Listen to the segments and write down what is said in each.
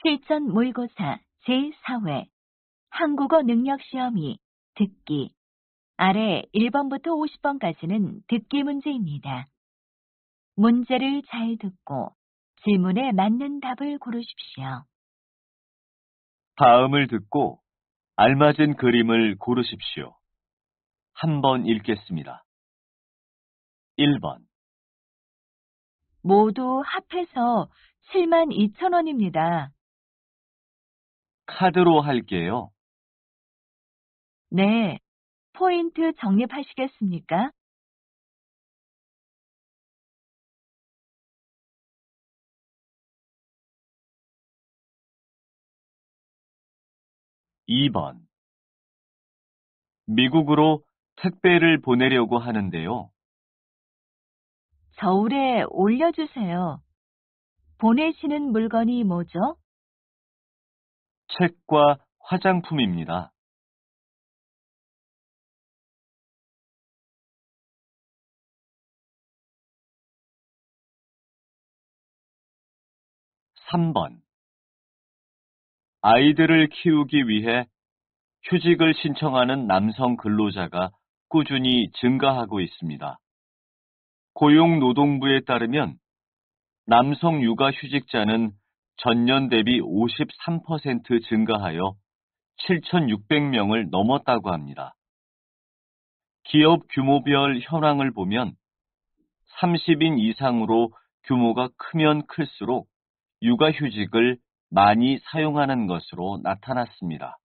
실전 모의고사 제4회 한국어 능력 시험이 듣기 아래 1번부터 50번까지는 듣기 문제입니다. 문제를 잘 듣고 질문에 맞는 답을 고르십시오. 다음을 듣고 알맞은 그림을 고르십시오. 한번 읽겠습니다. 1번, 모두 합해서 72,000원입니다. 카드로 할게요. 네, 포인트 적립하시겠습니까? 2번, 미국으로 택배를 보내려고 하는데요. 저울에 올려주세요. 보내시는 물건이 뭐죠? 책과 화장품입니다. 3번, 아이들을 키우기 위해 휴직을 신청하는 남성 근로자가 꾸준히 증가하고 있습니다. 고용노동부에 따르면 남성 육아휴직자는 전년 대비 53% 증가하여 7,600명을 넘었다고 합니다. 기업 규모별 현황을 보면 30인 이상으로 규모가 크면 클수록 육아휴직을 많이 사용하는 것으로 나타났습니다.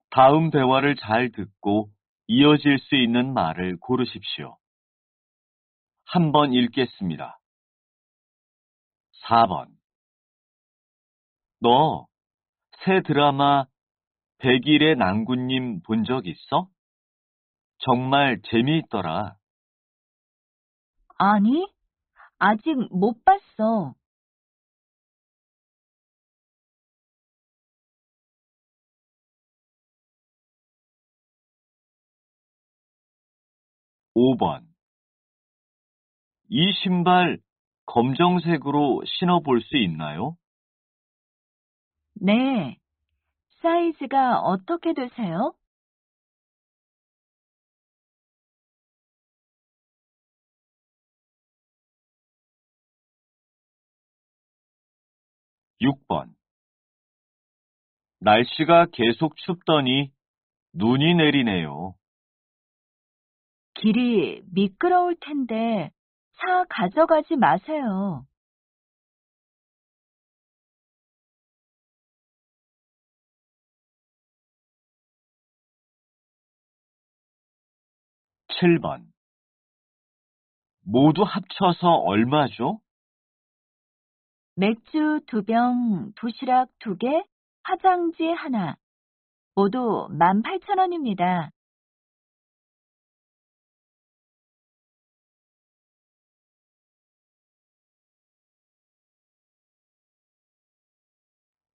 다음 대화를 잘 듣고 이어질 수 있는 말을 고르십시오. 한번 읽겠습니다. 4번. 너 새 드라마 100일의 낭군님 본 적 있어? 정말 재미있더라. 아니, 아직 못 봤어. 5번. 이 신발 검정색으로 신어볼 수 있나요? 네, 사이즈가 어떻게 되세요? 6번. 날씨가 계속 춥더니 눈이 내리네요. 길이 미끄러울 텐데 차 가져가지 마세요. 7번. 모두 합쳐서 얼마죠? 맥주 2병, 도시락 2개, 화장지 하나, 모두 18,000원입니다.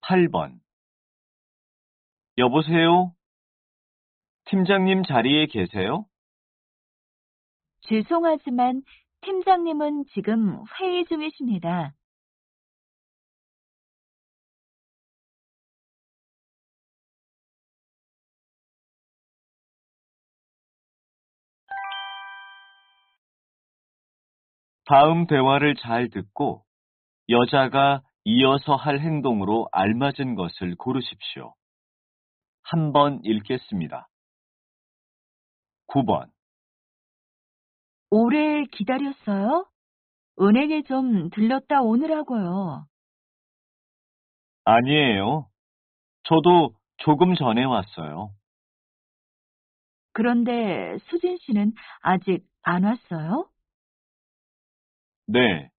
8번. 여보세요? 팀장님 자리에 계세요? 죄송하지만 팀장님은 지금 회의 중이십니다. '다음 대화를 잘 듣고 여자가 이어서 할 행동으로 알맞은 것을 고르십시오. 한번 읽겠습니다. 9번. 오래 기다렸어요? 은행에 좀 들렀다 오느라고요. 아니에요. 저도 조금 전에 왔어요. 그런데 수진 씨는 아직 안 왔어요? 네.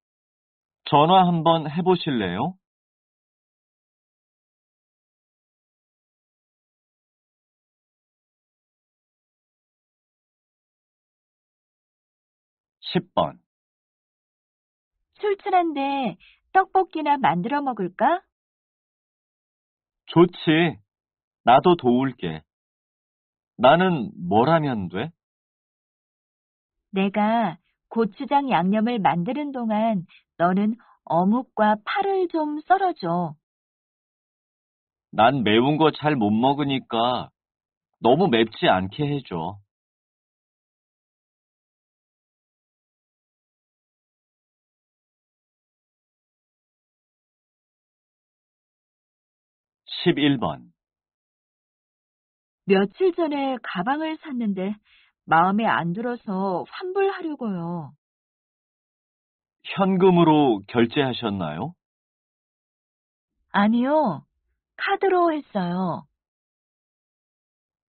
전화 한번 해보실래요? 10번. 출출한데 떡볶이나 만들어 먹을까? 좋지. 나도 도울게. 나는 뭘 하면 돼? 내가 고추장 양념을 만드는 동안 너는 어묵과 파를 좀 썰어줘. 난 매운 거 잘 못 먹으니까 너무 맵지 않게 해줘. 11번. 며칠 전에 가방을 샀는데 마음에 안 들어서 환불하려고요. 현금으로 결제하셨나요? 아니요, 카드로 했어요.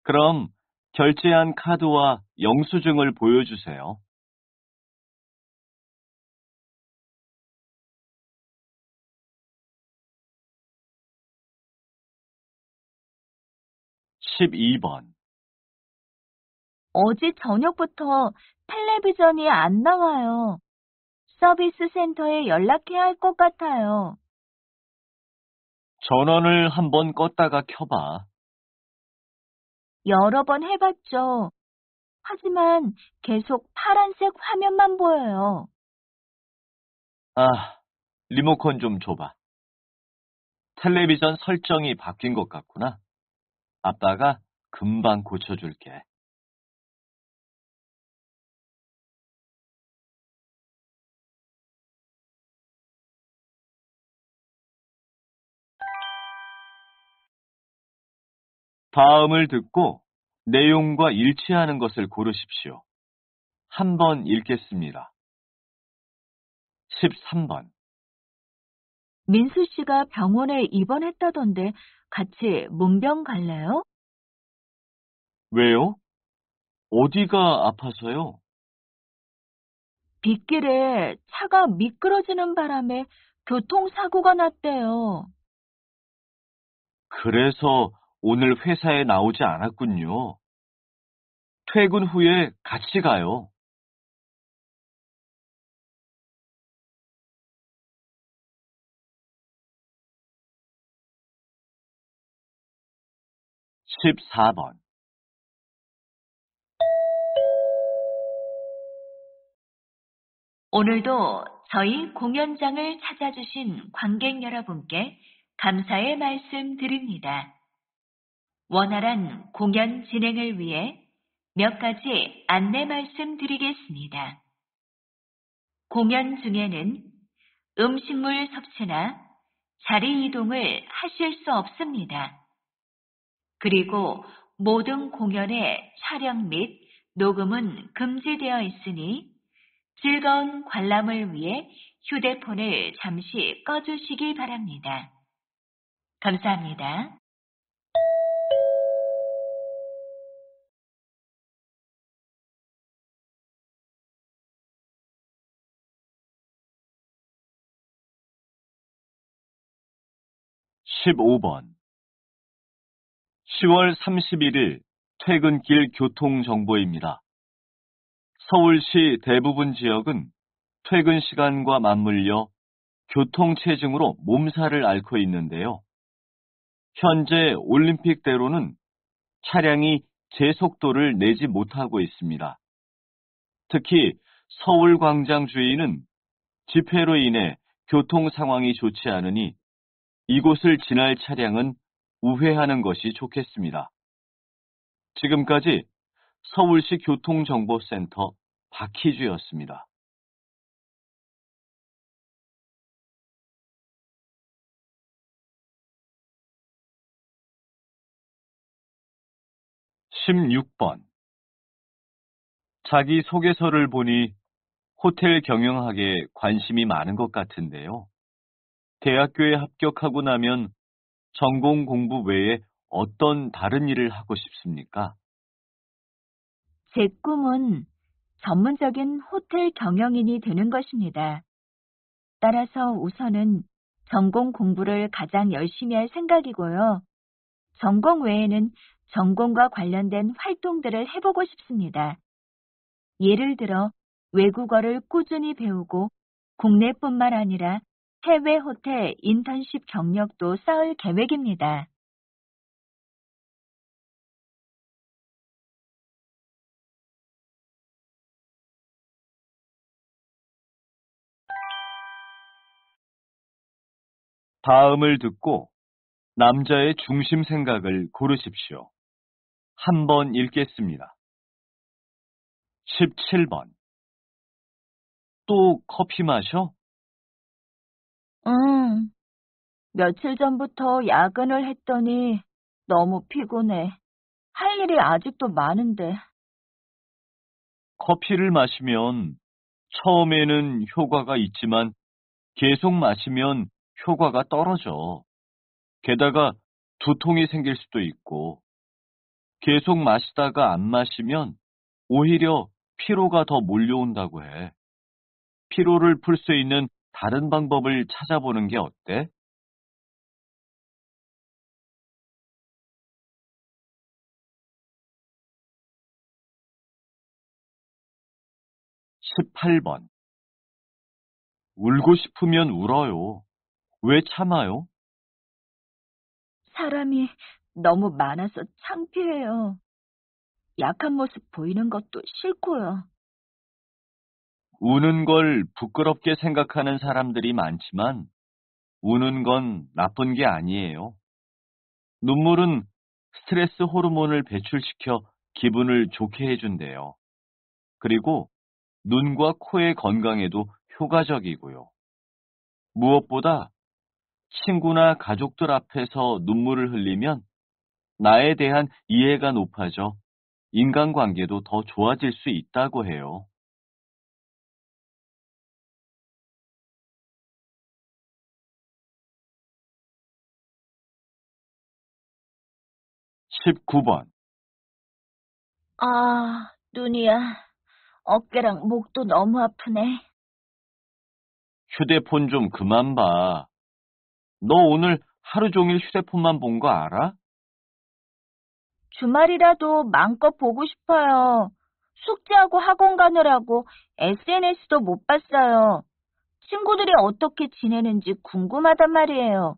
그럼 결제한 카드와 영수증을 보여주세요. 12번. 어제 저녁부터 텔레비전이 안 나와요. 서비스 센터에 연락해야 할 것 같아요. 전원을 한번 껐다가 켜봐. 여러 번 해봤죠. 하지만 계속 파란색 화면만 보여요. 아, 리모컨 좀 줘봐. 텔레비전 설정이 바뀐 것 같구나. 아빠가 금방 고쳐줄게. 다음을 듣고 내용과 일치하는 것을 고르십시오. 한번 읽겠습니다. 13번. 민수 씨가 병원에 입원했다던데 같이 문병 갈래요? 왜요? 어디가 아파서요? 빗길에 차가 미끄러지는 바람에 교통사고가 났대요. 그래서 오늘 회사에 나오지 않았군요. 퇴근 후에 같이 가요. 14번. 오늘도 저희 공연장을 찾아주신 관객 여러분께 감사의 말씀 드립니다. 원활한 공연 진행을 위해 몇 가지 안내 말씀 드리겠습니다. 공연 중에는 음식물 섭취나 자리 이동을 하실 수 없습니다. 그리고 모든 공연의 촬영 및 녹음은 금지되어 있으니 즐거운 관람을 위해 휴대폰을 잠시 꺼주시기 바랍니다. 감사합니다. 15번. 10월 31일 퇴근길 교통정보입니다. 서울시 대부분 지역은 퇴근 시간과 맞물려 교통체증으로 몸살을 앓고 있는데요. 현재 올림픽대로는 차량이 제속도를 내지 못하고 있습니다. 특히 서울광장 주위는 집회로 인해 교통 상황이 좋지 않으니 이곳을 지날 차량은 우회하는 것이 좋겠습니다. 지금까지 서울시 교통정보센터 박희주였습니다. 16번. 자기 소개서를 보니 호텔 경영학에 관심이 많은 것 같은데요. 대학교에 합격하고 나면 전공 공부 외에 어떤 다른 일을 하고 싶습니까? 제 꿈은 전문적인 호텔 경영인이 되는 것입니다. 따라서 우선은 전공 공부를 가장 열심히 할 생각이고요. 전공 외에는 전공과 관련된 활동들을 해보고 싶습니다. 예를 들어 외국어를 꾸준히 배우고 국내뿐만 아니라 해외 호텔 인턴십 경력도 쌓을 계획입니다. 다음을 듣고 남자의 중심 생각을 고르십시오. 한 번 읽겠습니다. 17번. 또 커피 마셔? 응. 며칠 전부터 야근을 했더니 너무 피곤해. 할 일이 아직도 많은데. 커피를 마시면 처음에는 효과가 있지만 계속 마시면 효과가 떨어져. 게다가 두통이 생길 수도 있고, 계속 마시다가 안 마시면 오히려 피로가 더 몰려온다고 해. 피로를 풀 수 있는 다른 방법을 찾아보는 게 어때? 18번. 울고 싶으면 울어요. 왜 참아요? 사람이 너무 많아서 창피해요. 약한 모습 보이는 것도 싫고요. 우는 걸 부끄럽게 생각하는 사람들이 많지만 우는 건 나쁜 게 아니에요. 눈물은 스트레스 호르몬을 배출시켜 기분을 좋게 해준대요. 그리고 눈과 코의 건강에도 효과적이고요. 무엇보다 친구나 가족들 앞에서 눈물을 흘리면 나에 대한 이해가 높아져 인간관계도 더 좋아질 수 있다고 해요. 19번. 아, 눈이야. 어깨랑 목도 너무 아프네. 휴대폰 좀 그만 봐. 너 오늘 하루 종일 휴대폰만 본 거 알아? 주말이라도 마음껏 보고 싶어요. 숙제하고 학원 가느라고 SNS도 못 봤어요. 친구들이 어떻게 지내는지 궁금하단 말이에요.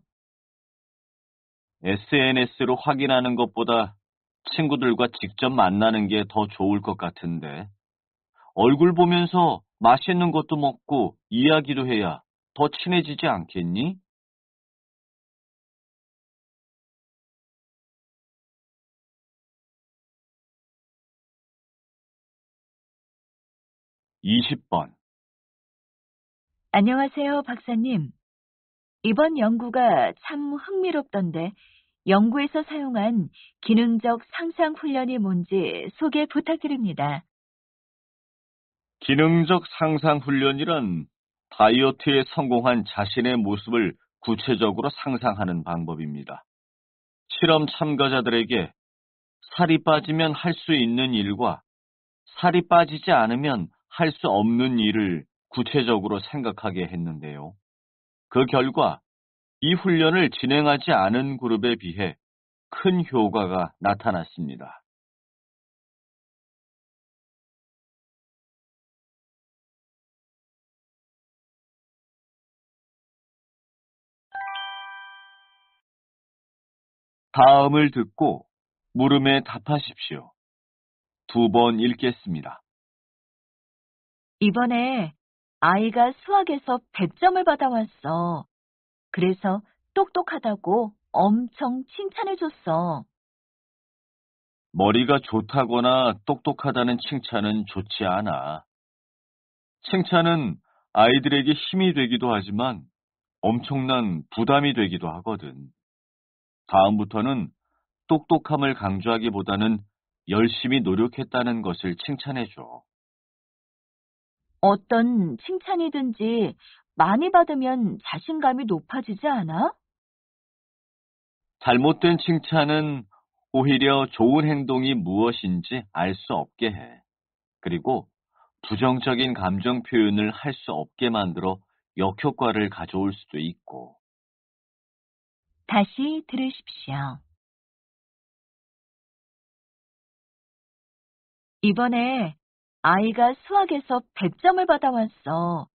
SNS로 확인하는 것보다 친구들과 직접 만나는 게 더 좋을 것 같은데. 얼굴 보면서 맛있는 것도 먹고 이야기도 해야 더 친해지지 않겠니? 20번. 안녕하세요, 박사님. 이번 연구가 참 흥미롭던데, 연구에서 사용한 기능적 상상 훈련이 뭔지 소개 부탁드립니다. 기능적 상상 훈련이란 다이어트에 성공한 자신의 모습을 구체적으로 상상하는 방법입니다. 실험 참가자들에게 살이 빠지면 할 수 있는 일과 살이 빠지지 않으면 할 수 없는 일을 구체적으로 생각하게 했는데요. 그 결과 이 훈련을 진행하지 않은 그룹에 비해 큰 효과가 나타났습니다. 다음을 듣고 물음에 답하십시오. 두 번 읽겠습니다. 이번에 아이가 수학에서 100점을 받아왔어. 그래서 똑똑하다고 엄청 칭찬해줬어. 머리가 좋다거나 똑똑하다는 칭찬은 좋지 않아. 칭찬은 아이들에게 힘이 되기도 하지만 엄청난 부담이 되기도 하거든. 다음부터는 똑똑함을 강조하기보다는 열심히 노력했다는 것을 칭찬해줘. 어떤 칭찬이든지 많이 받으면 자신감이 높아지지 않아? 잘못된 칭찬은 오히려 좋은 행동이 무엇인지 알 수 없게 해. 그리고 부정적인 감정 표현을 할 수 없게 만들어 역효과를 가져올 수도 있고. 다시 들으십시오. 이번에 아이가 수학에서 100점을 받아왔어.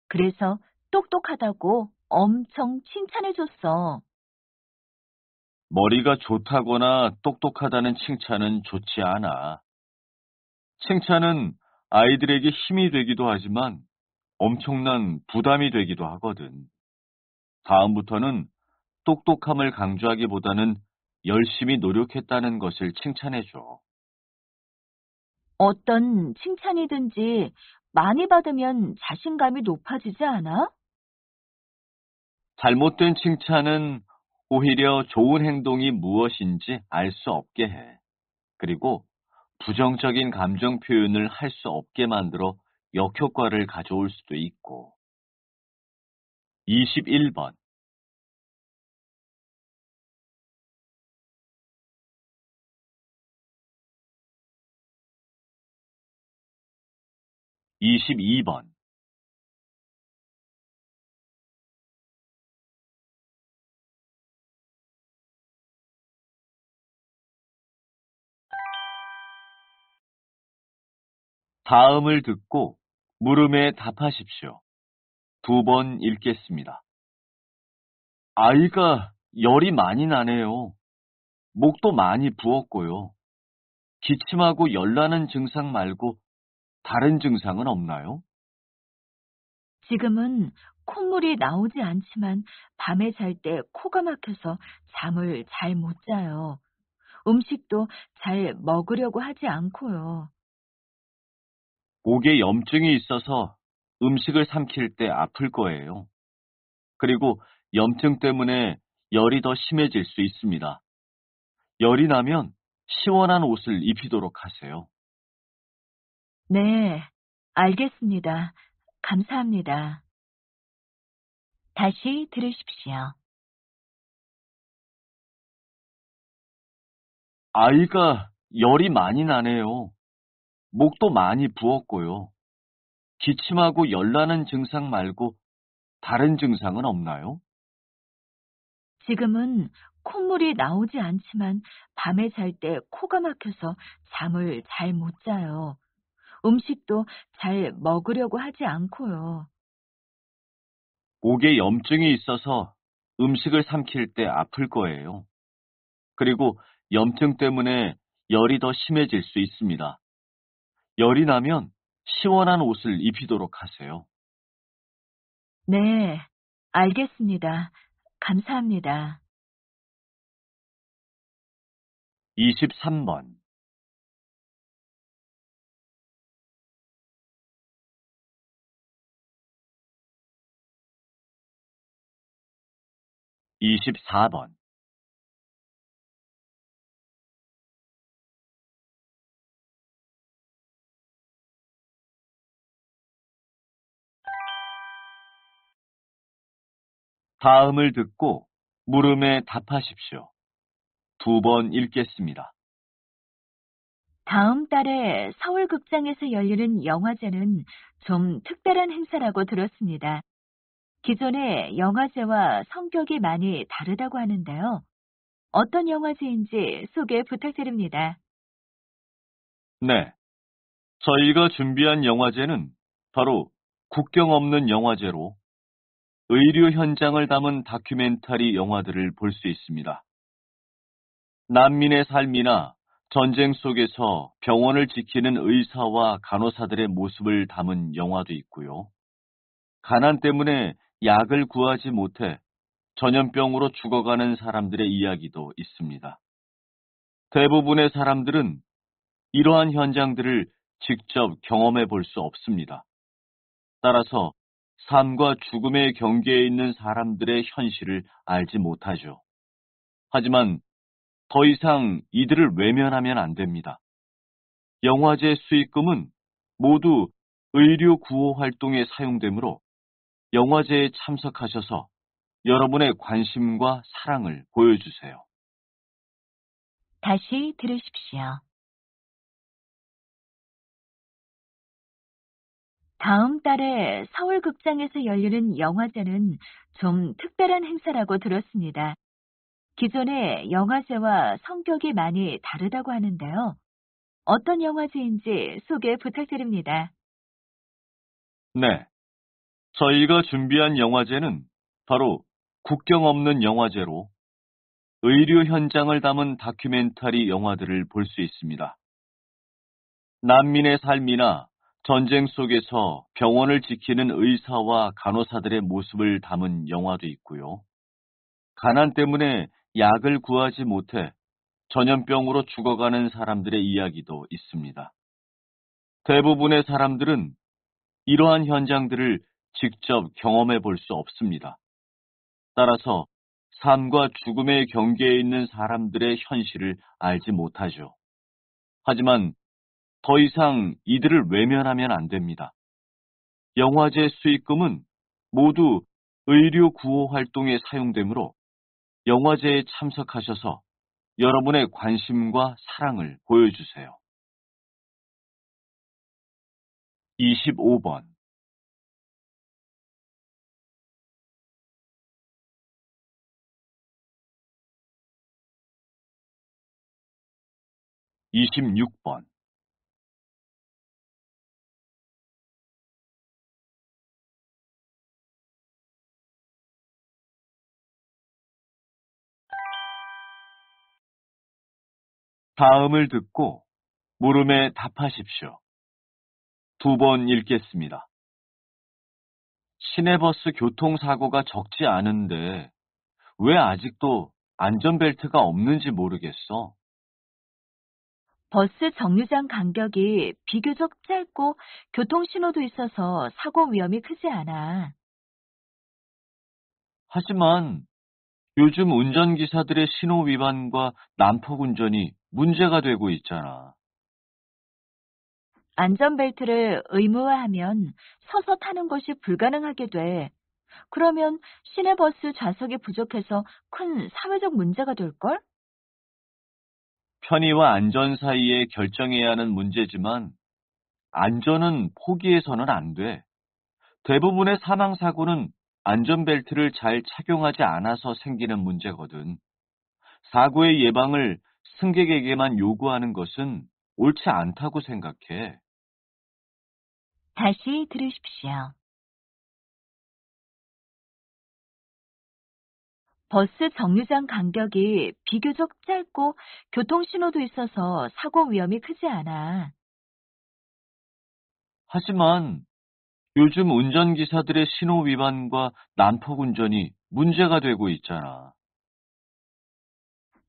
그래서 똑똑하다고 엄청 칭찬해줬어. 머리가 좋다거나 똑똑하다는 칭찬은 좋지 않아. 칭찬은 아이들에게 힘이 되기도 하지만 엄청난 부담이 되기도 하거든. 다음부터는 똑똑함을 강조하기보다는 열심히 노력했다는 것을 칭찬해줘. 어떤 칭찬이든지 많이 받으면 자신감이 높아지지 않아? 잘못된 칭찬은 오히려 좋은 행동이 무엇인지 알 수 없게 해. 그리고 부정적인 감정 표현을 할 수 없게 만들어 역효과를 가져올 수도 있고. 21번, 22번. 다음을 듣고 물음에 답하십시오. 두 번 읽겠습니다. 아이가 열이 많이 나네요. 목도 많이 부었고요. 기침하고 열나는 증상 말고 다른 증상은 없나요? 지금은 콧물이 나오지 않지만 밤에 잘 때 코가 막혀서 잠을 잘 못 자요. 음식도 잘 먹으려고 하지 않고요. 목에 염증이 있어서 음식을 삼킬 때 아플 거예요. 그리고 염증 때문에 열이 더 심해질 수 있습니다. 열이 나면 시원한 옷을 입히도록 하세요. 네, 알겠습니다. 감사합니다. 다시 들으십시오. 아이가 열이 많이 나네요. 목도 많이 부었고요. 기침하고 열나는 증상 말고 다른 증상은 없나요? 지금은 콧물이 나오지 않지만 밤에 잘 때 코가 막혀서 잠을 잘 못 자요. 음식도 잘 먹으려고 하지 않고요. 목에 염증이 있어서 음식을 삼킬 때 아플 거예요. 그리고 염증 때문에 열이 더 심해질 수 있습니다. 열이 나면 시원한 옷을 입히도록 하세요. 네, 알겠습니다. 감사합니다. 23번, 24번. 다음을 듣고 물음에 답하십시오. 두 번 읽겠습니다. 다음 달에 서울극장에서 열리는 영화제는 좀 특별한 행사라고 들었습니다. 기존의 영화제와 성격이 많이 다르다고 하는데요. 어떤 영화제인지 소개 부탁드립니다. 네, 저희가 준비한 영화제는 바로 국경 없는 영화제로 의료 현장을 담은 다큐멘터리 영화들을 볼 수 있습니다. 난민의 삶이나 전쟁 속에서 병원을 지키는 의사와 간호사들의 모습을 담은 영화도 있고요. 가난 때문에 약을 구하지 못해 전염병으로 죽어가는 사람들의 이야기도 있습니다. 대부분의 사람들은 이러한 현장들을 직접 경험해 볼 수 없습니다. 따라서 삶과 죽음의 경계에 있는 사람들의 현실을 알지 못하죠. 하지만 더 이상 이들을 외면하면 안 됩니다. 영화제 수익금은 모두 의료 구호 활동에 사용되므로 영화제에 참석하셔서 여러분의 관심과 사랑을 보여주세요. 다시 들으십시오. 다음 달에 서울극장에서 열리는 영화제는 좀 특별한 행사라고 들었습니다. 기존의 영화제와 성격이 많이 다르다고 하는데요. 어떤 영화제인지 소개 부탁드립니다. 네, 저희가 준비한 영화제는 바로 국경 없는 영화제로 의료 현장을 담은 다큐멘터리 영화들을 볼 수 있습니다. 난민의 삶이나 전쟁 속에서 병원을 지키는 의사와 간호사들의 모습을 담은 영화도 있고요. 가난 때문에 약을 구하지 못해 전염병으로 죽어가는 사람들의 이야기도 있습니다. 대부분의 사람들은 이러한 현장들을 직접 경험해 볼 수 없습니다. 따라서 삶과 죽음의 경계에 있는 사람들의 현실을 알지 못하죠. 하지만 더 이상 이들을 외면하면 안 됩니다. 영화제 수익금은 모두 의료 구호 활동에 사용되므로 영화제에 참석하셔서 여러분의 관심과 사랑을 보여주세요. 25번, 26번. 다음을 듣고 물음에 답하십시오. 두 번 읽겠습니다. 시내버스 교통사고가 적지 않은데 왜 아직도 안전벨트가 없는지 모르겠어. 버스 정류장 간격이 비교적 짧고 교통신호도 있어서 사고 위험이 크지 않아. 하지만 요즘 운전기사들의 신호 위반과 난폭 운전이 문제가 되고 있잖아. 안전벨트를 의무화하면 서서 타는 것이 불가능하게 돼. 그러면 시내버스 좌석이 부족해서 큰 사회적 문제가 될걸? 편의와 안전 사이에 결정해야 하는 문제지만 안전은 포기해서는 안 돼. 대부분의 사망사고는 안전벨트를 잘 착용하지 않아서 생기는 문제거든. 사고의 예방을 승객에게만 요구하는 것은 옳지 않다고 생각해. 다시 들으십시오. 버스 정류장 간격이 비교적 짧고 교통신호도 있어서 사고 위험이 크지 않아. 하지만 요즘 운전기사들의 신호 위반과 난폭 운전이 문제가 되고 있잖아.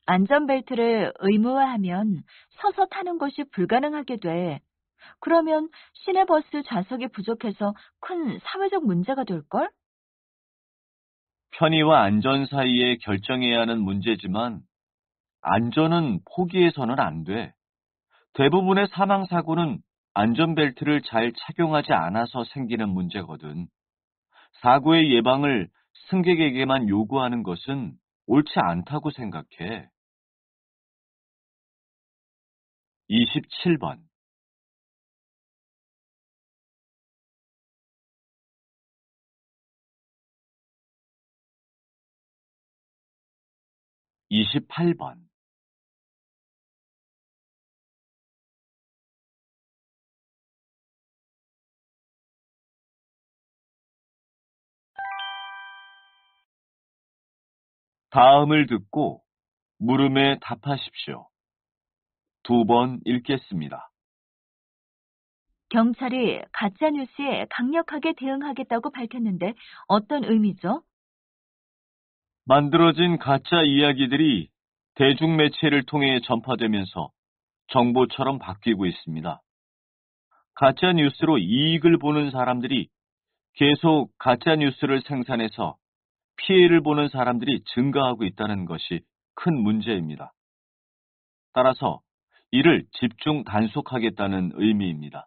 안전벨트를 의무화하면 서서 타는 것이 불가능하게 돼. 그러면 시내버스 좌석이 부족해서 큰 사회적 문제가 될걸? 편의와 안전 사이에 결정해야 하는 문제지만 안전은 포기해서는 안 돼. 대부분의 사망사고는 안전벨트를 잘 착용하지 않아서 생기는 문제거든. 사고의 예방을 승객에게만 요구하는 것은 옳지 않다고 생각해. 27번, 28번. 다음을 듣고 물음에 답하십시오. 두 번 읽겠습니다. 경찰이 가짜뉴스에 강력하게 대응하겠다고 밝혔는데 어떤 의미죠? 만들어진 가짜 이야기들이 대중매체를 통해 전파되면서 정보처럼 바뀌고 있습니다. 가짜 뉴스로 이익을 보는 사람들이 계속 가짜 뉴스를 생산해서 피해를 보는 사람들이 증가하고 있다는 것이 큰 문제입니다. 따라서 이를 집중 단속하겠다는 의미입니다.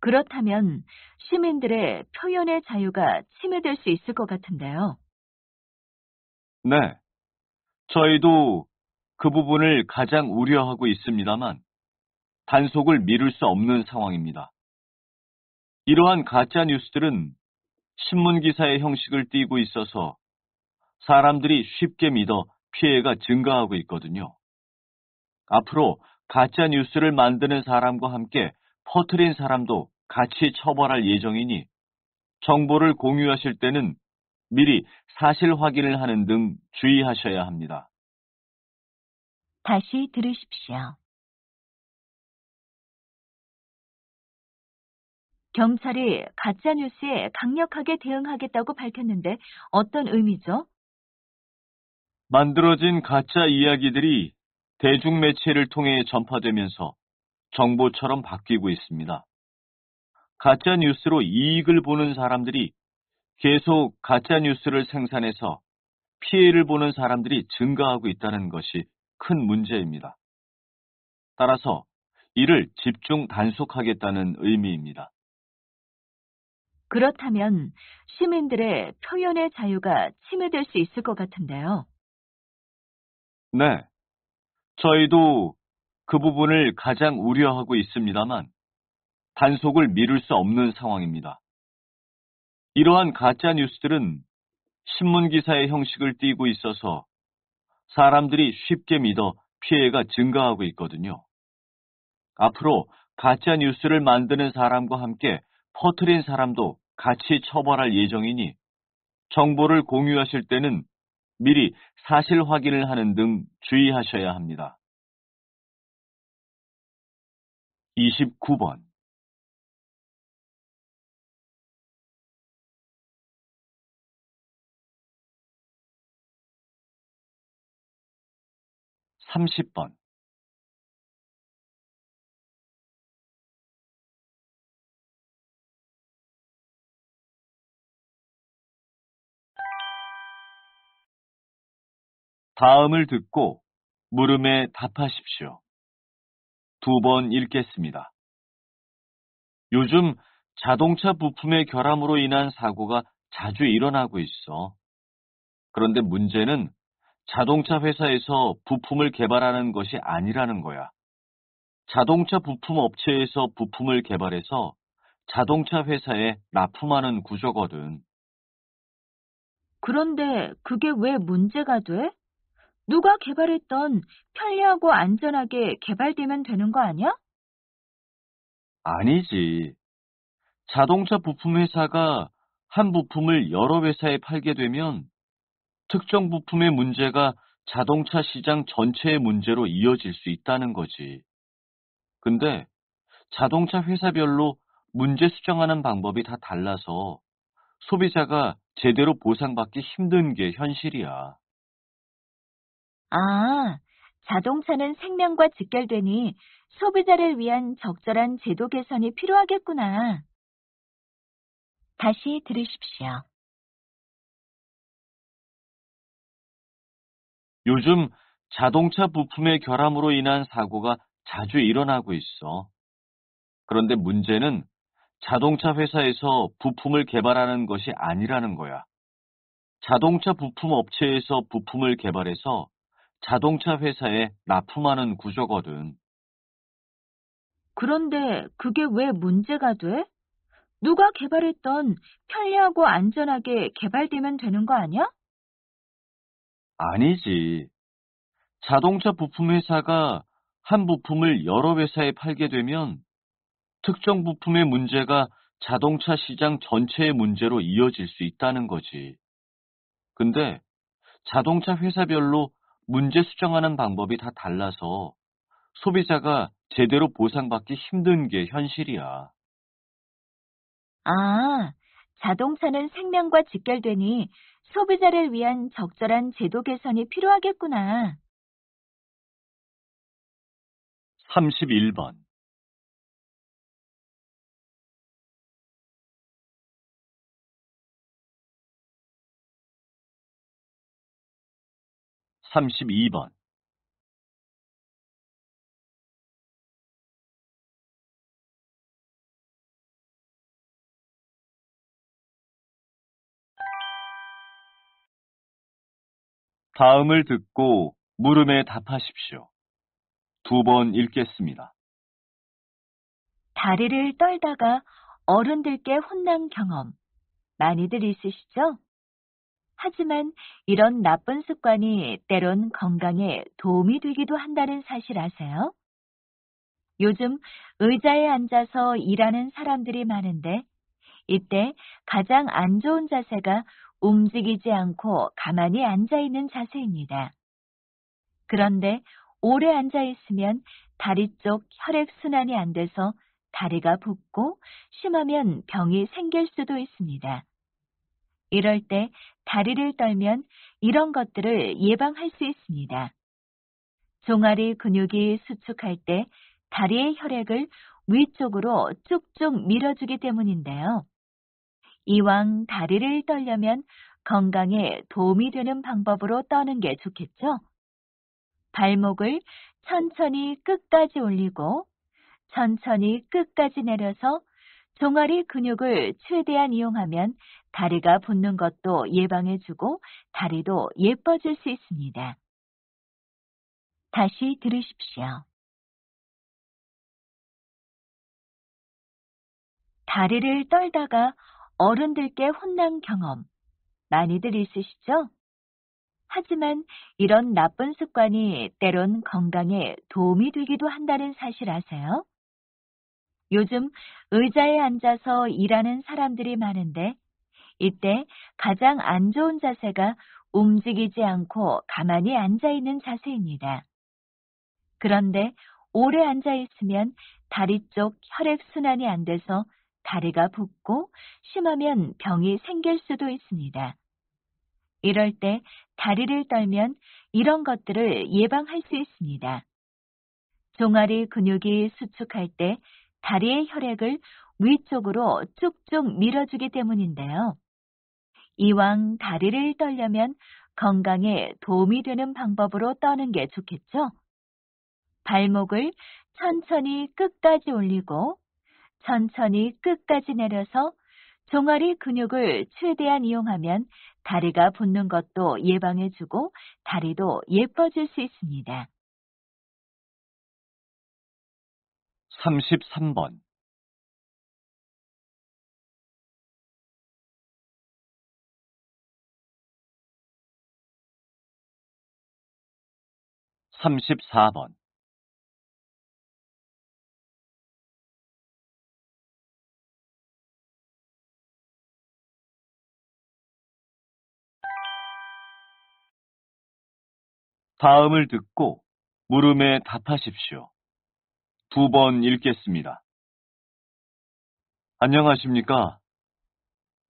그렇다면 시민들의 표현의 자유가 침해될 수 있을 것 같은데요. 네, 저희도 그 부분을 가장 우려하고 있습니다만 단속을 미룰 수 없는 상황입니다. 이러한 가짜 뉴스들은 신문 기사의 형식을 띠고 있어서 사람들이 쉽게 믿어 피해가 증가하고 있거든요. 앞으로 가짜 뉴스를 만드는 사람과 함께 퍼뜨린 사람도 같이 처벌할 예정이니 정보를 공유하실 때는 미리 사실 확인을 하는 등 주의하셔야 합니다. 다시 들으십시오. 경찰이 가짜뉴스에 강력하게 대응하겠다고 밝혔는데 어떤 의미죠? 만들어진 가짜 이야기들이 대중매체를 통해 전파되면서 정보처럼 바뀌고 있습니다. 가짜 뉴스로 이익을 보는 사람들이 계속 가짜 뉴스를 생산해서 피해를 보는 사람들이 증가하고 있다는 것이 큰 문제입니다. 따라서 이를 집중 단속하겠다는 의미입니다. 그렇다면 시민들의 표현의 자유가 침해될 수 있을 것 같은데요. 네, 저희도 그 부분을 가장 우려하고 있습니다만 단속을 미룰 수 없는 상황입니다. 이러한 가짜 뉴스들은 신문 기사의 형식을 띠고 있어서 사람들이 쉽게 믿어 피해가 증가하고 있거든요. 앞으로 가짜 뉴스를 만드는 사람과 함께 퍼뜨린 사람도 같이 처벌할 예정이니 정보를 공유하실 때는 미리 사실 확인을 하는 등 주의하셔야 합니다. 29번. 30번. 다음을 듣고 물음에 답하십시오. 2번 읽겠습니다. 요즘 자동차 부품의 결함으로 인한 사고가 자주 일어나고 있어. 그런데 문제는 자동차 회사에서 부품을 개발하는 것이 아니라는 거야. 자동차 부품 업체에서 부품을 개발해서 자동차 회사에 납품하는 구조거든. 그런데 그게 왜 문제가 돼? 누가 개발했던 편리하고 안전하게 개발되면 되는 거 아니야? 아니지. 자동차 부품 회사가 한 부품을 여러 회사에 팔게 되면 특정 부품의 문제가 자동차 시장 전체의 문제로 이어질 수 있다는 거지. 근데 자동차 회사별로 문제 수정하는 방법이 다 달라서 소비자가 제대로 보상받기 힘든 게 현실이야. 아, 자동차는 생명과 직결되니 소비자를 위한 적절한 제도 개선이 필요하겠구나. 다시 들으십시오. 요즘 자동차 부품의 결함으로 인한 사고가 자주 일어나고 있어. 그런데 문제는 자동차 회사에서 부품을 개발하는 것이 아니라는 거야. 자동차 부품 업체에서 부품을 개발해서 자동차 회사에 납품하는 구조거든. 그런데 그게 왜 문제가 돼? 누가 개발했던 편리하고 안전하게 개발되면 되는 거 아니야? 아니지. 자동차 부품 회사가 한 부품을 여러 회사에 팔게 되면 특정 부품의 문제가 자동차 시장 전체의 문제로 이어질 수 있다는 거지. 근데 자동차 회사별로 문제 수정하는 방법이 다 달라서 소비자가 제대로 보상받기 힘든 게 현실이야. 아, 자동차는 생명과 직결되니 소비자를 위한 적절한 제도 개선이 필요하겠구나. 31번. 32번. 다음을 듣고 물음에 답하십시오. 2번 읽겠습니다. 다리를 떨다가 어른들께 혼난 경험 많이들 있으시죠? 하지만 이런 나쁜 습관이 때론 건강에 도움이 되기도 한다는 사실 아세요? 요즘 의자에 앉아서 일하는 사람들이 많은데 이때 가장 안 좋은 자세가 움직이지 않고 가만히 앉아 있는 자세입니다. 그런데 오래 앉아 있으면 다리 쪽 혈액순환이 안 돼서 다리가 붓고 심하면 병이 생길 수도 있습니다. 이럴 때 다리를 떨면 이런 것들을 예방할 수 있습니다. 종아리 근육이 수축할 때 다리의 혈액을 위쪽으로 쭉쭉 밀어주기 때문인데요. 이왕 다리를 떨려면 건강에 도움이 되는 방법으로 떠는 게 좋겠죠? 발목을 천천히 끝까지 올리고 천천히 끝까지 내려서 종아리 근육을 최대한 이용하면 다리가 붓는 것도 예방해주고 다리도 예뻐질 수 있습니다. 다시 들으십시오. 다리를 떨다가 어른들께 혼난 경험 많이들 있으시죠? 하지만 이런 나쁜 습관이 때론 건강에 도움이 되기도 한다는 사실 아세요? 요즘 의자에 앉아서 일하는 사람들이 많은데 이때 가장 안 좋은 자세가 움직이지 않고 가만히 앉아 있는 자세입니다. 그런데 오래 앉아 있으면 다리 쪽 혈액 순환이 안 돼서 다리가 붓고 심하면 병이 생길 수도 있습니다. 이럴 때 다리를 떨면 이런 것들을 예방할 수 있습니다. 종아리 근육이 수축할 때 다리의 혈액을 위쪽으로 쭉쭉 밀어주기 때문인데요. 이왕 다리를 떨려면 건강에 도움이 되는 방법으로 떠는 게 좋겠죠? 발목을 천천히 끝까지 올리고 천천히 끝까지 내려서 종아리 근육을 최대한 이용하면 다리가 붓는 것도 예방해주고 다리도 예뻐질 수 있습니다. 33번. 34번. 다음을 듣고 물음에 답하십시오. 2번 읽겠습니다. 안녕하십니까?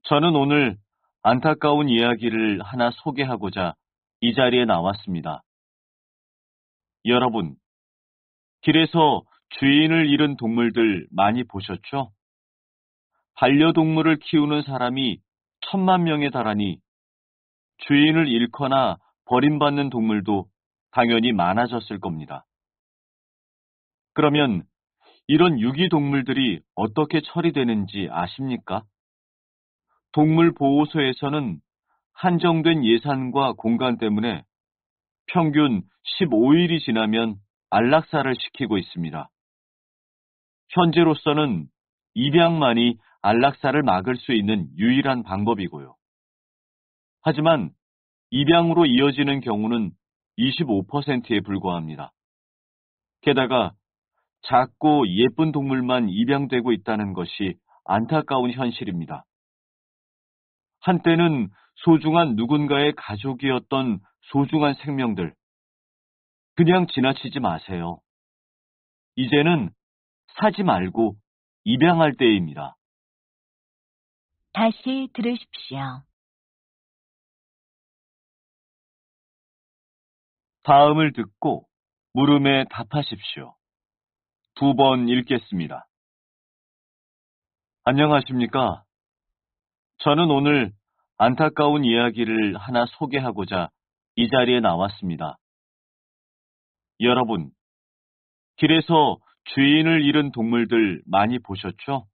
저는 오늘 안타까운 이야기를 하나 소개하고자 이 자리에 나왔습니다. 여러분, 길에서 주인을 잃은 동물들 많이 보셨죠? 반려동물을 키우는 사람이 1,000만 명에 달하니 주인을 잃거나 버림받는 동물도 당연히 많아졌을 겁니다. 그러면 이런 유기동물들이 어떻게 처리되는지 아십니까? 동물보호소에서는 한정된 예산과 공간 때문에 평균 15일이 지나면 안락사를 시키고 있습니다. 현재로서는 입양만이 안락사를 막을 수 있는 유일한 방법이고요. 하지만 입양으로 이어지는 경우는 25%에 불과합니다. 게다가 작고 예쁜 동물만 입양되고 있다는 것이 안타까운 현실입니다. 한때는 소중한 누군가의 가족이었던 소중한 생명들, 그냥 지나치지 마세요. 이제는 사지 말고 입양할 때입니다. 다시 들으십시오. 다음을 듣고 물음에 답하십시오. 2번 읽겠습니다. 안녕하십니까? 저는 오늘 안타까운 이야기를 하나 소개하고자 이 자리에 나왔습니다. 여러분, 길에서 주인을 잃은 동물들 많이 보셨죠?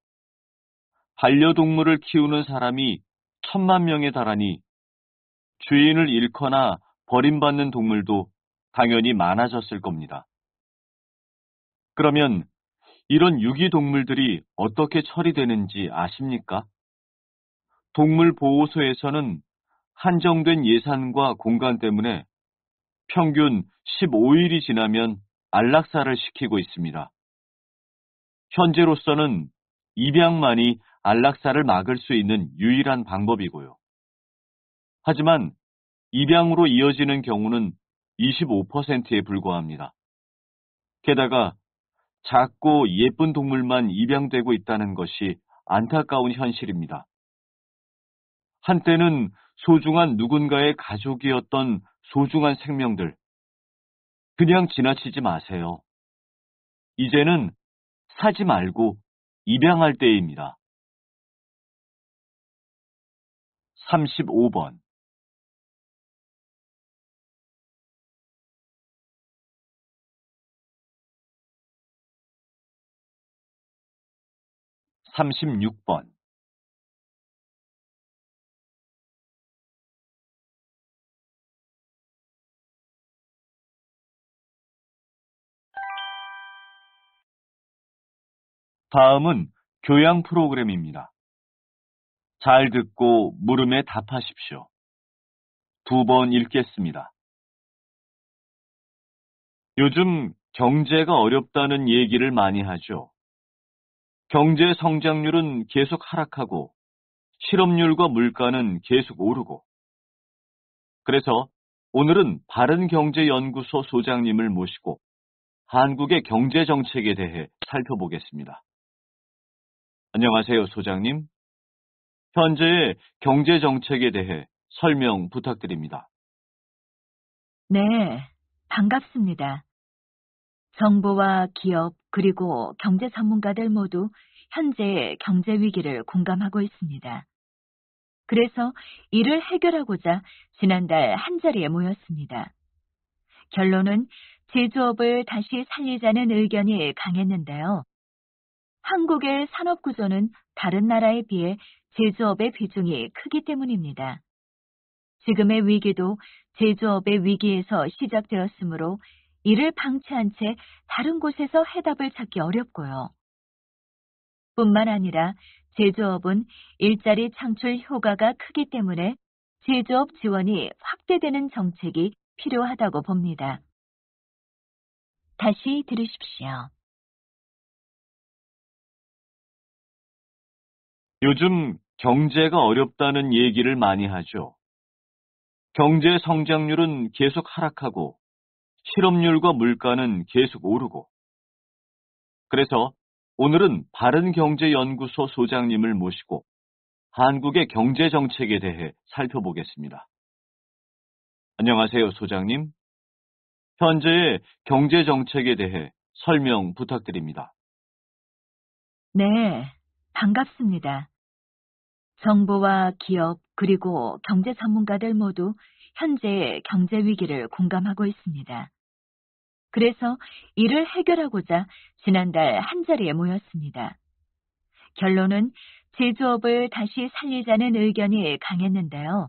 반려동물을 키우는 사람이 1,000만 명에 달하니 주인을 잃거나 버림받는 동물도 당연히 많아졌을 겁니다. 그러면 이런 유기동물들이 어떻게 처리되는지 아십니까? 동물보호소에서는 한정된 예산과 공간 때문에 평균 15일이 지나면 안락사를 시키고 있습니다. 현재로서는 입양만이 안락사를 막을 수 있는 유일한 방법이고요. 하지만 입양으로 이어지는 경우는 25%에 불과합니다. 게다가 작고 예쁜 동물만 입양되고 있다는 것이 안타까운 현실입니다. 한때는 소중한 누군가의 가족이었던 소중한 생명들, 그냥 지나치지 마세요. 이제는 사지 말고 입양할 때입니다. 35번, 36번. 다음은 교양 프로그램입니다. 잘 듣고 물음에 답하십시오. 2번 읽겠습니다. 요즘 경제가 어렵다는 얘기를 많이 하죠. 경제 성장률은 계속 하락하고 실업률과 물가는 계속 오르고. 그래서 오늘은 바른경제연구소 소장님을 모시고 한국의 경제 정책에 대해 살펴보겠습니다. 안녕하세요, 소장님. 현재의 경제 정책에 대해 설명 부탁드립니다. 네, 반갑습니다. 정부와 기업 그리고 경제 전문가들 모두 현재의 경제 위기를 공감하고 있습니다. 그래서 이를 해결하고자 지난달 한자리에 모였습니다. 결론은 제조업을 다시 살리자는 의견이 강했는데요. 한국의 산업 구조는 다른 나라에 비해 제조업의 비중이 크기 때문입니다. 지금의 위기도 제조업의 위기에서 시작되었으므로 이를 방치한 채 다른 곳에서 해답을 찾기 어렵고요. 뿐만 아니라 제조업은 일자리 창출 효과가 크기 때문에 제조업 지원이 확대되는 정책이 필요하다고 봅니다. 다시 들으십시오. 요즘 경제가 어렵다는 얘기를 많이 하죠. 경제 성장률은 계속 하락하고 실업률과 물가는 계속 오르고. 그래서 오늘은 바른경제연구소 소장님을 모시고 한국의 경제 정책에 대해 살펴보겠습니다. 안녕하세요, 소장님. 현재의 경제 정책에 대해 설명 부탁드립니다. 네, 반갑습니다. 정부와 기업 그리고 경제 전문가들 모두 현재의 경제 위기를 공감하고 있습니다. 그래서 이를 해결하고자 지난달 한자리에 모였습니다. 결론은 제조업을 다시 살리자는 의견이 강했는데요.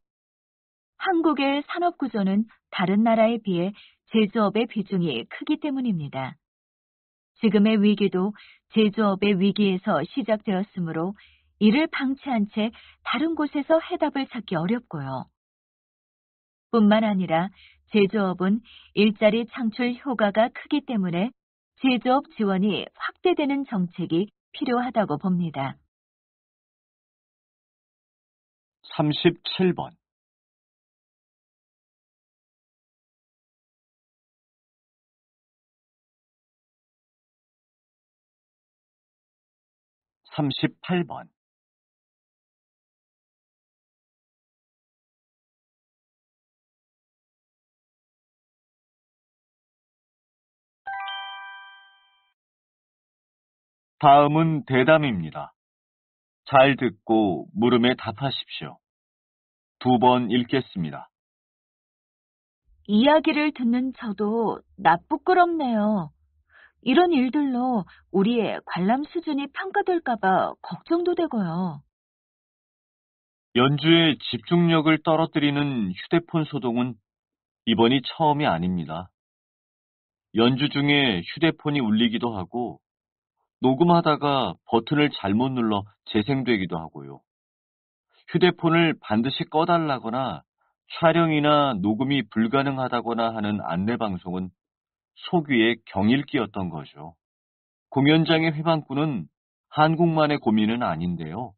한국의 산업 구조는 다른 나라에 비해 제조업의 비중이 크기 때문입니다. 지금의 위기도 제조업의 위기에서 시작되었으므로 이를 방치한 채 다른 곳에서 해답을 찾기 어렵고요. 뿐만 아니라 제조업은 일자리 창출 효과가 크기 때문에 제조업 지원이 확대되는 정책이 필요하다고 봅니다. 37번, 38번. 다음은 대담입니다. 잘 듣고 물음에 답하십시오. 2번 읽겠습니다. 이야기를 듣는 저도 나쁘끄럽네요. 이런 일들로 우리의 관람 수준이 평가될까봐 걱정도 되고요. 연주의 집중력을 떨어뜨리는 휴대폰 소동은 이번이 처음이 아닙니다. 연주 중에 휴대폰이 울리기도 하고 녹음하다가 버튼을 잘못 눌러 재생되기도 하고요. 휴대폰을 반드시 꺼달라거나 촬영이나 녹음이 불가능하다거나 하는 안내방송은 속위의 경읽기였던 거죠. 공연장의 회방꾼은 한국만의 고민은 아닌데요.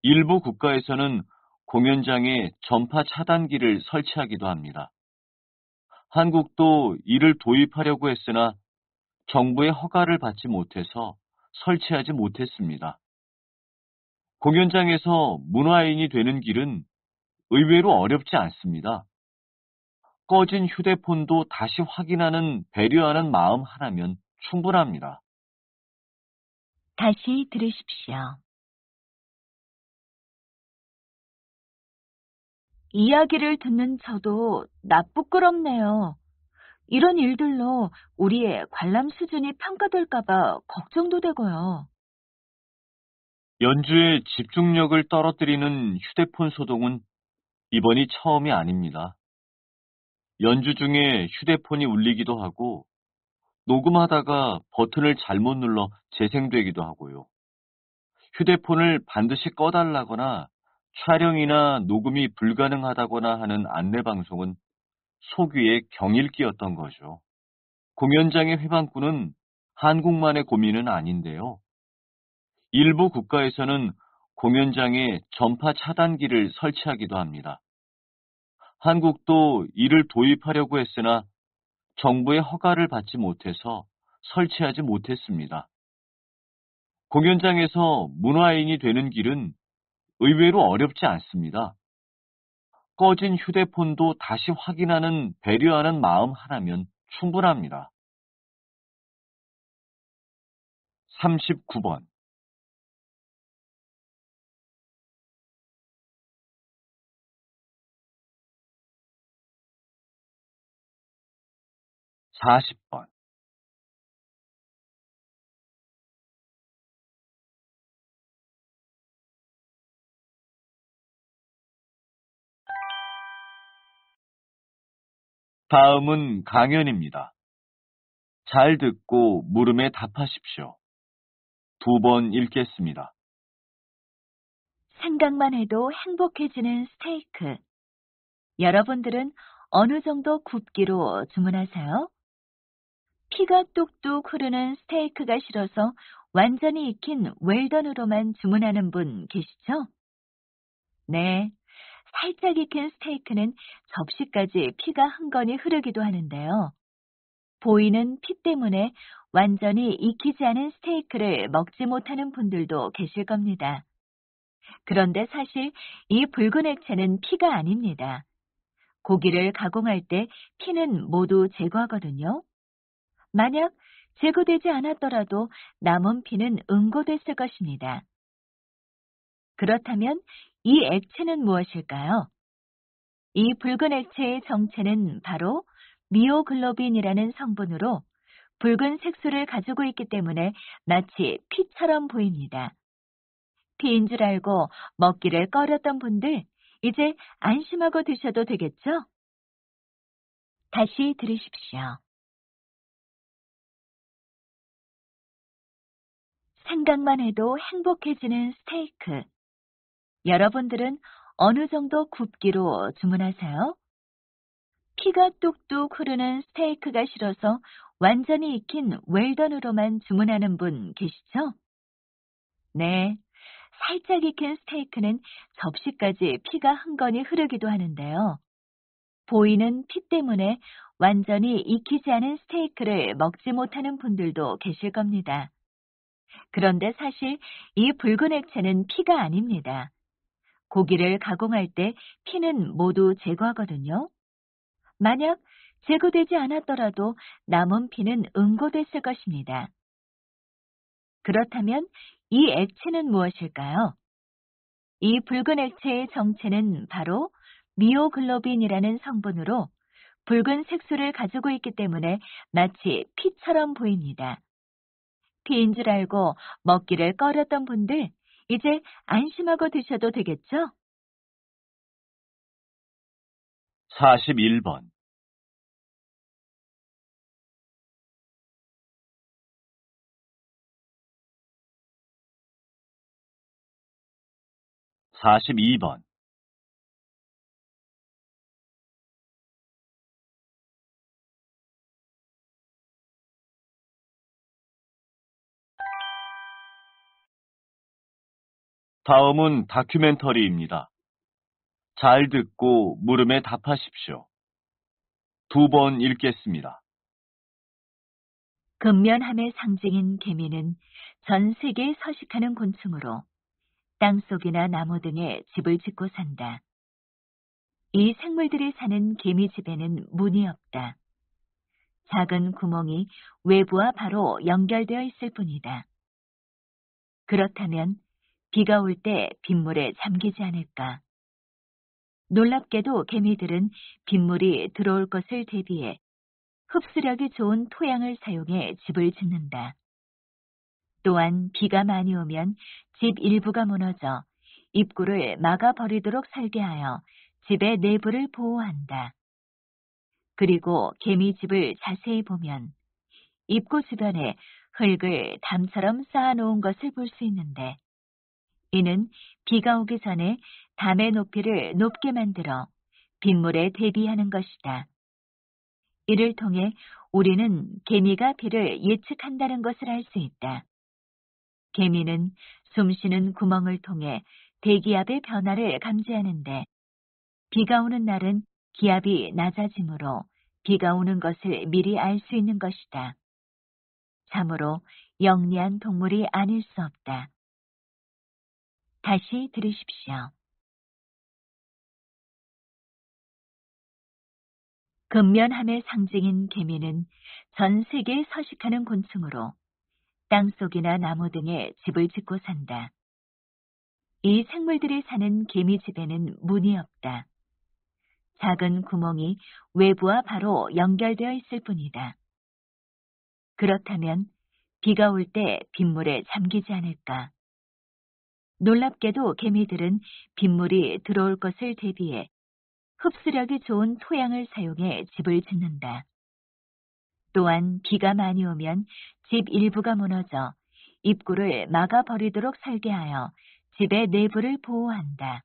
일부 국가에서는 공연장에 전파 차단기를 설치하기도 합니다. 한국도 이를 도입하려고 했으나 정부의 허가를 받지 못해서 설치하지 못했습니다. 공연장에서 문화인이 되는 길은 의외로 어렵지 않습니다. 꺼진 휴대폰도 다시 확인하는 배려하는 마음 하나면 충분합니다. 다시 들으십시오. 이야기를 듣는 저도 나 부끄럽네요. 이런 일들로 우리의 관람 수준이 평가될까봐 걱정도 되고요. 연주의 집중력을 떨어뜨리는 휴대폰 소동은 이번이 처음이 아닙니다. 연주 중에 휴대폰이 울리기도 하고 녹음하다가 버튼을 잘못 눌러 재생되기도 하고요. 휴대폰을 반드시 꺼달라거나 촬영이나 녹음이 불가능하다거나 하는 안내방송은 소규의 경일기였던 거죠. 공연장의 회방꾼은 한국만의 고민은 아닌데요. 일부 국가에서는 공연장에 전파 차단기를 설치하기도 합니다. 한국도 이를 도입하려고 했으나 정부의 허가를 받지 못해서 설치하지 못했습니다. 공연장에서 문화인이 되는 길은 의외로 어렵지 않습니다. 꺼진 휴대폰도 다시 확인하는 배려하는 마음 하나면 충분합니다. 39번, 40번. 다음은 강연입니다. 잘 듣고 물음에 답하십시오. 2번 읽겠습니다. 생각만 해도 행복해지는 스테이크. 여러분들은 어느 정도 굽기로 주문하세요? 피가 뚝뚝 흐르는 스테이크가 싫어서 완전히 익힌 웰던으로만 주문하는 분 계시죠? 네. 살짝 익힌 스테이크는 접시까지 피가 흥건히 흐르기도 하는데요. 보이는 피 때문에 완전히 익히지 않은 스테이크를 먹지 못하는 분들도 계실 겁니다. 그런데 사실 이 붉은 액체는 피가 아닙니다. 고기를 가공할 때 피는 모두 제거하거든요. 만약 제거되지 않았더라도 남은 피는 응고됐을 것입니다. 그렇다면 이 액체는 무엇일까요? 이 붉은 액체의 정체는 바로 미오글로빈이라는 성분으로 붉은 색소를 가지고 있기 때문에 마치 피처럼 보입니다. 피인 줄 알고 먹기를 꺼렸던 분들, 이제 안심하고 드셔도 되겠죠? 다시 들으십시오. 생각만 해도 행복해지는 스테이크. 여러분들은 어느 정도 굽기로 주문하세요? 피가 뚝뚝 흐르는 스테이크가 싫어서 완전히 익힌 웰던으로만 주문하는 분 계시죠? 네. 살짝 익힌 스테이크는 접시까지 피가 흥건히 흐르기도 하는데요. 보이는 피 때문에 완전히 익히지 않은 스테이크를 먹지 못하는 분들도 계실 겁니다. 그런데 사실 이 붉은 액체는 피가 아닙니다. 고기를 가공할 때 피는 모두 제거하거든요. 만약 제거되지 않았더라도 남은 피는 응고됐을 것입니다. 그렇다면 이 액체는 무엇일까요? 이 붉은 액체의 정체는 바로 미오글로빈이라는 성분으로 붉은 색소를 가지고 있기 때문에 마치 피처럼 보입니다. 피인 줄 알고 먹기를 꺼렸던 분들, 이제 안심하고 드셔도 되겠죠? 41번, 42번. 다음은 다큐멘터리입니다. 잘 듣고 물음에 답하십시오. 2번 읽겠습니다. 근면함의 상징인 개미는 전 세계에 서식하는 곤충으로 땅속이나 나무 등에 집을 짓고 산다. 이 생물들이 사는 개미집에는 문이 없다. 작은 구멍이 외부와 바로 연결되어 있을 뿐이다. 그렇다면 비가 올 때 빗물에 잠기지 않을까? 놀랍게도 개미들은 빗물이 들어올 것을 대비해 흡수력이 좋은 토양을 사용해 집을 짓는다. 또한 비가 많이 오면 집 일부가 무너져 입구를 막아버리도록 설계하여 집의 내부를 보호한다. 그리고 개미집을 자세히 보면 입구 주변에 흙을 담처럼 쌓아놓은 것을 볼 수 있는데, 이는 비가 오기 전에 담의 높이를 높게 만들어 빗물에 대비하는 것이다. 이를 통해 우리는 개미가 비를 예측한다는 것을 알 수 있다. 개미는 숨쉬는 구멍을 통해 대기압의 변화를 감지하는데, 비가 오는 날은 기압이 낮아지므로 비가 오는 것을 미리 알 수 있는 것이다. 참으로 영리한 동물이 아닐 수 없다. 다시 들으십시오. 근면함의 상징인 개미는 전 세계에 서식하는 곤충으로 땅속이나 나무 등에 집을 짓고 산다. 이 생물들이 사는 개미집에는 문이 없다. 작은 구멍이 외부와 바로 연결되어 있을 뿐이다. 그렇다면 비가 올 때 빗물에 잠기지 않을까? 놀랍게도 개미들은 빗물이 들어올 것을 대비해 흡수력이 좋은 토양을 사용해 집을 짓는다. 또한 비가 많이 오면 집 일부가 무너져 입구를 막아버리도록 설계하여 집의 내부를 보호한다.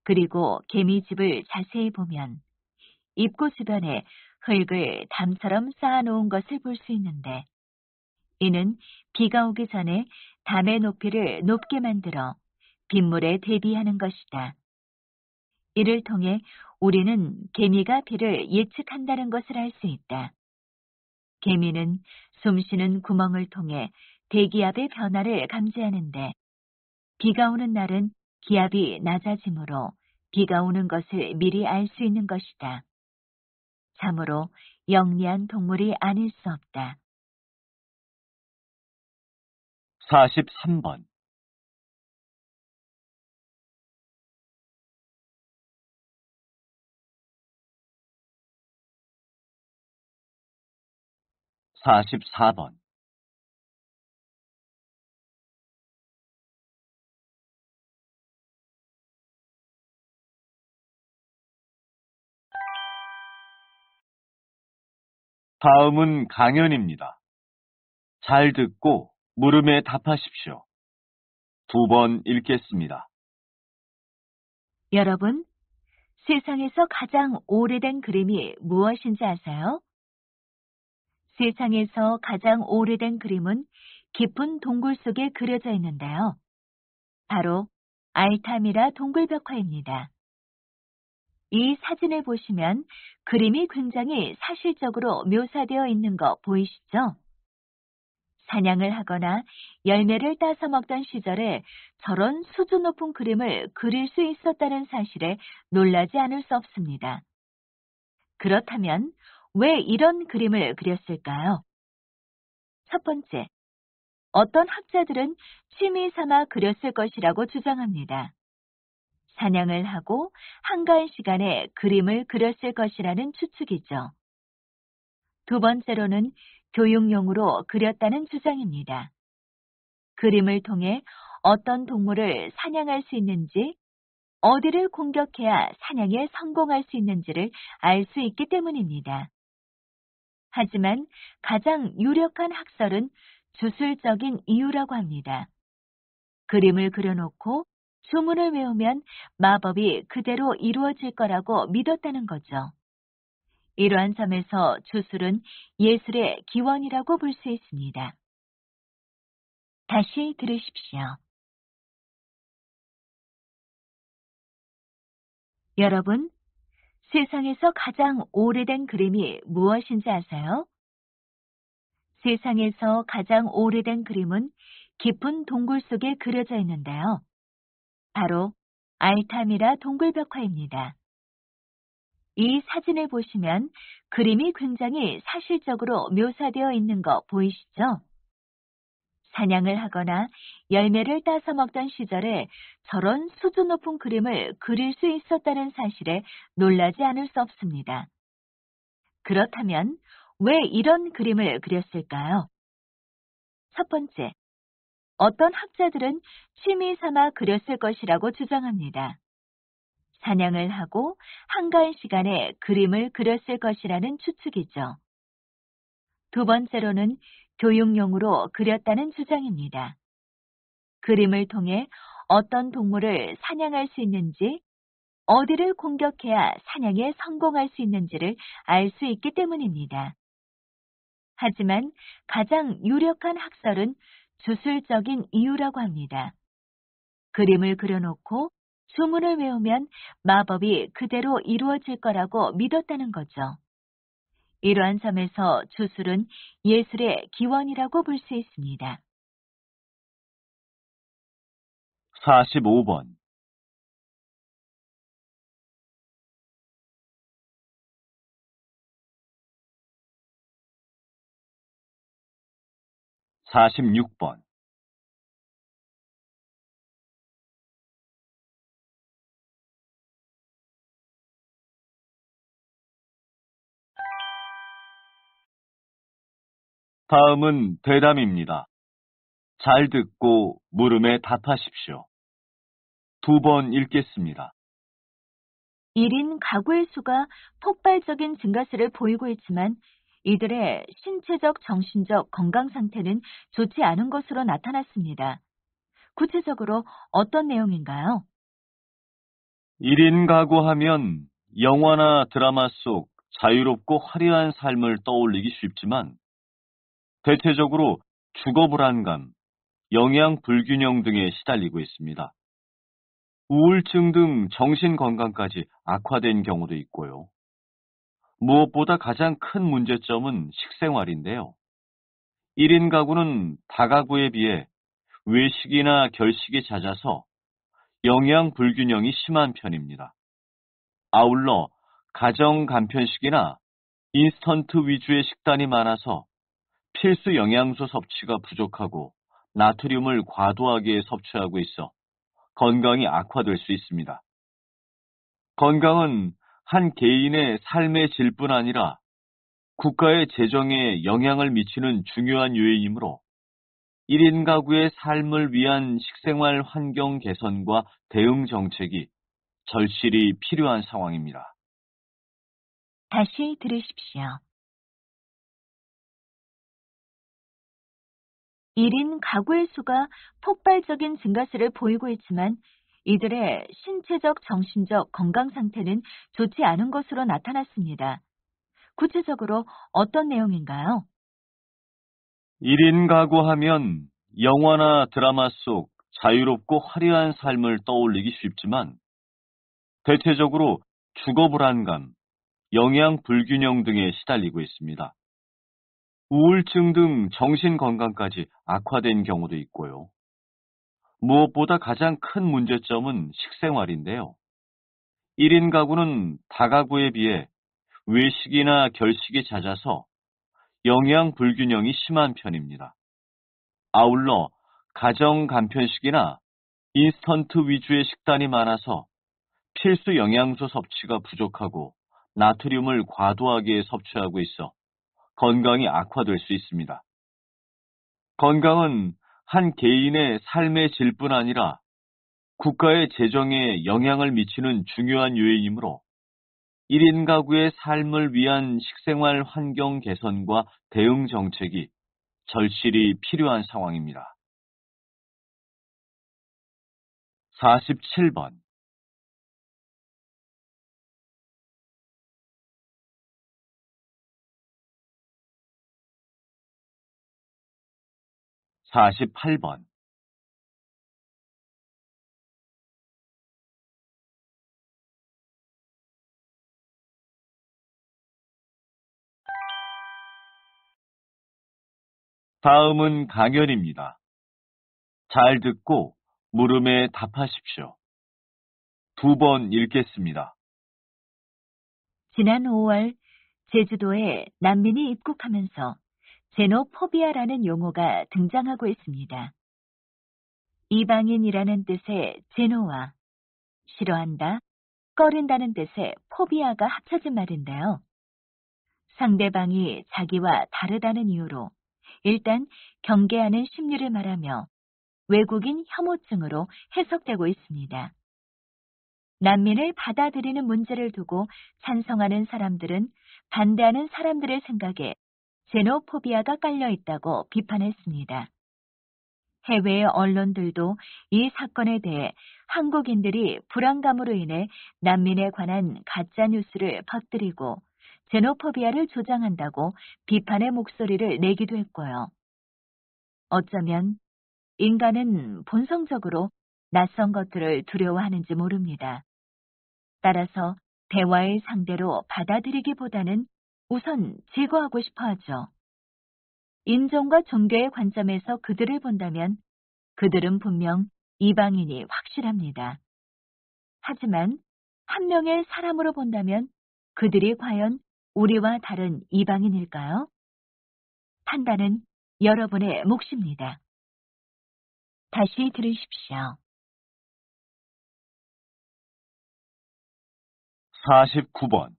그리고 개미집을 자세히 보면 입구 주변에 흙을 담처럼 쌓아놓은 것을 볼 수 있는데, 이는 비가 오기 전에 담의 높이를 높게 만들어 빗물에 대비하는 것이다. 이를 통해 우리는 개미가 비를 예측한다는 것을 알 수 있다. 개미는 숨쉬는 구멍을 통해 대기압의 변화를 감지하는데, 비가 오는 날은 기압이 낮아지므로 비가 오는 것을 미리 알 수 있는 것이다. 참으로 영리한 동물이 아닐 수 없다. 43번. 44번. 다음은 강연입니다. 잘 듣고 물음에 답하십시오. 2번 읽겠습니다. 여러분, 세상에서 가장 오래된 그림이 무엇인지 아세요? 세상에서 가장 오래된 그림은 깊은 동굴 속에 그려져 있는데요. 바로 알타미라 동굴벽화입니다. 이 사진을 보시면 그림이 굉장히 사실적으로 묘사되어 있는 거 보이시죠? 사냥을 하거나 열매를 따서 먹던 시절에 저런 수준 높은 그림을 그릴 수 있었다는 사실에 놀라지 않을 수 없습니다. 그렇다면 왜 이런 그림을 그렸을까요? 첫 번째, 어떤 학자들은 취미 삼아 그렸을 것이라고 주장합니다. 사냥을 하고 한가한 시간에 그림을 그렸을 것이라는 추측이죠. 두 번째로는 교육용으로 그렸다는 주장입니다. 그림을 통해 어떤 동물을 사냥할 수 있는지, 어디를 공격해야 사냥에 성공할 수 있는지를 알 수 있기 때문입니다. 하지만 가장 유력한 학설은 주술적인 이유라고 합니다. 그림을 그려놓고 주문을 외우면 마법이 그대로 이루어질 거라고 믿었다는 거죠. 이러한 점에서 주술은 예술의 기원이라고 볼 수 있습니다. 다시 들으십시오. 여러분, 세상에서 가장 오래된 그림이 무엇인지 아세요? 세상에서 가장 오래된 그림은 깊은 동굴 속에 그려져 있는데요. 바로 알타미라 동굴벽화입니다. 이 사진을 보시면 그림이 굉장히 사실적으로 묘사되어 있는 거 보이시죠? 사냥을 하거나 열매를 따서 먹던 시절에 저런 수준 높은 그림을 그릴 수 있었다는 사실에 놀라지 않을 수 없습니다. 그렇다면 왜 이런 그림을 그렸을까요? 첫 번째, 어떤 학자들은 취미 삼아 그렸을 것이라고 주장합니다. 사냥을 하고 한가한 시간에 그림을 그렸을 것이라는 추측이죠. 두 번째로는 교육용으로 그렸다는 주장입니다. 그림을 통해 어떤 동물을 사냥할 수 있는지, 어디를 공격해야 사냥에 성공할 수 있는지를 알 수 있기 때문입니다. 하지만 가장 유력한 학설은 주술적인 이유라고 합니다. 그림을 그려놓고 주문을 외우면 마법이 그대로 이루어질 거라고 믿었다는 거죠. 이러한 점에서 주술은 예술의 기원이라고 볼 수 있습니다. 45번, 46번. 다음은 대담입니다. 잘 듣고 물음에 답하십시오. 두 번 읽겠습니다. 1인 가구의 수가 폭발적인 증가세를 보이고 있지만 이들의 신체적, 정신적 건강 상태는 좋지 않은 것으로 나타났습니다. 구체적으로 어떤 내용인가요? 1인 가구 하면 영화나 드라마 속 자유롭고 화려한 삶을 떠올리기 쉽지만 대체적으로 주거 불안감, 영양 불균형 등에 시달리고 있습니다. 우울증 등 정신 건강까지 악화된 경우도 있고요. 무엇보다 가장 큰 문제점은 식생활인데요. 1인 가구는 다가구에 비해 외식이나 결식이 잦아서 영양 불균형이 심한 편입니다. 아울러 가정 간편식이나 인스턴트 위주의 식단이 많아서 필수 영양소 섭취가 부족하고 나트륨을 과도하게 섭취하고 있어 건강이 악화될 수 있습니다. 건강은 한 개인의 삶의 질뿐 아니라 국가의 재정에 영향을 미치는 중요한 요인이므로 1인 가구의 삶을 위한 식생활 환경 개선과 대응 정책이 절실히 필요한 상황입니다. 다시 들으십시오. 1인 가구의 수가 폭발적인 증가세를 보이고 있지만 이들의 신체적, 정신적 건강 상태는 좋지 않은 것으로 나타났습니다. 구체적으로 어떤 내용인가요? 1인 가구 하면 영화나 드라마 속 자유롭고 화려한 삶을 떠올리기 쉽지만 대체적으로 주거 불안감, 영양 불균형 등에 시달리고 있습니다. 우울증 등 정신 건강까지 악화된 경우도 있고요. 무엇보다 가장 큰 문제점은 식생활인데요. 1인 가구는 다가구에 비해 외식이나 결식이 잦아서 영양 불균형이 심한 편입니다. 아울러 가정 간편식이나 인스턴트 위주의 식단이 많아서 필수 영양소 섭취가 부족하고 나트륨을 과도하게 섭취하고 있어 건강이 악화될 수 있습니다. 건강은 한 개인의 삶의 질뿐 아니라 국가의 재정에 영향을 미치는 중요한 요인이므로 1인 가구의 삶을 위한 식생활 환경 개선과 대응 정책이 절실히 필요한 상황입니다. 47번, 48번. 다음은 강연입니다. 잘 듣고 물음에 답하십시오. 2번 읽겠습니다. 지난 5월 제주도에 난민이 입국하면서 제노포비아라는 용어가 등장하고 있습니다. 이방인이라는 뜻의 제노와 싫어한다, 꺼린다는 뜻의 포비아가 합쳐진 말인데요. 상대방이 자기와 다르다는 이유로 일단 경계하는 심리를 말하며 외국인 혐오증으로 해석되고 있습니다. 난민을 받아들이는 문제를 두고 찬성하는 사람들은 반대하는 사람들의 생각에 제노포비아가 깔려 있다고 비판했습니다. 해외의 언론들도 이 사건에 대해 한국인들이 불안감으로 인해 난민에 관한 가짜 뉴스를 퍼뜨리고 제노포비아를 조장한다고 비판의 목소리를 내기도 했고요. 어쩌면 인간은 본성적으로 낯선 것들을 두려워하는지 모릅니다. 따라서 대화의 상대로 받아들이기보다는 우선 제거하고 싶어 하죠. 인종과 종교의 관점에서 그들을 본다면 그들은 분명 이방인이 확실합니다. 하지만 한 명의 사람으로 본다면 그들이 과연 우리와 다른 이방인일까요? 판단은 여러분의 몫입니다. 다시 들으십시오. 49번.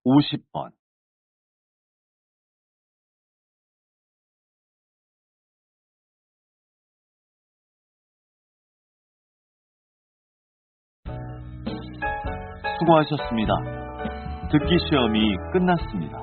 50번. '수고하셨습니다. 듣기 시험이 끝났습니다.